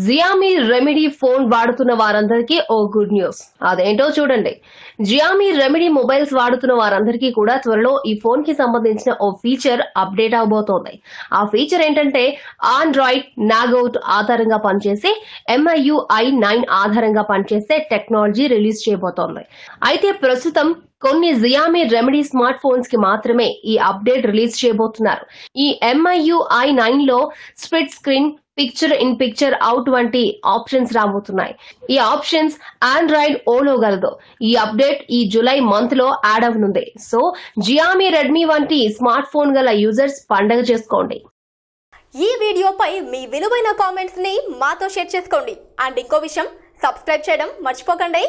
జియామీ remedy phone వాడుతున్న వారందరికీ ఓ good news. అదేంటో చూడండి. జియామీ రెమెడీ మొబైల్స్ వాడుతున్న వారందరికీ కూడా త్వరలో ఈ ఫోన్ కి సంబంధించిన ఓ ఫీచర్ అప్డేట్ అవబోతోంది. ఆ ఫీచర్ ఏంటంటే ఆండ్రాయిడ్ నాగౌట్ ఆధారంగా పనిచేసే MIUI 9 ఆధారంగా పనిచేసే టెక్నాలజీ రిలీజ్ చేయబోతోంది. అయితే ప్రస్తుతం కొన్ని జియామీ రెమెడీ స్మార్ట్ ఫోన్స్ కి మాత్రమే ఈ అప్డేట్ రిలీజ్ చేయబోతున్నారు. ఈ MIUI 9 లో split screen, picture in picture out వంటి ఆప్షన్స్ రాబోతున్నాయి. ఈ ఆప్షన్స్ ఆండ్రాయిడ్ ఓలో గలదు. ఈ అప్డేట్ ఈ జూలై మంత్ లో యాడ్ అవనుంది. సో జియామీ రెడ్మీ వంటి స్మార్ట్ ఫోన్ గల యూజర్స్ పండగ చేసుకోండి. ఈ వీడియోపై మీ విలువైన కామెంట్స్ ని మాతో షేర్ చేసుకోండి. అండ్ ఇంకో విషయం, సబ్స్క్రైబ్ చేయడం మర్చిపోకండి.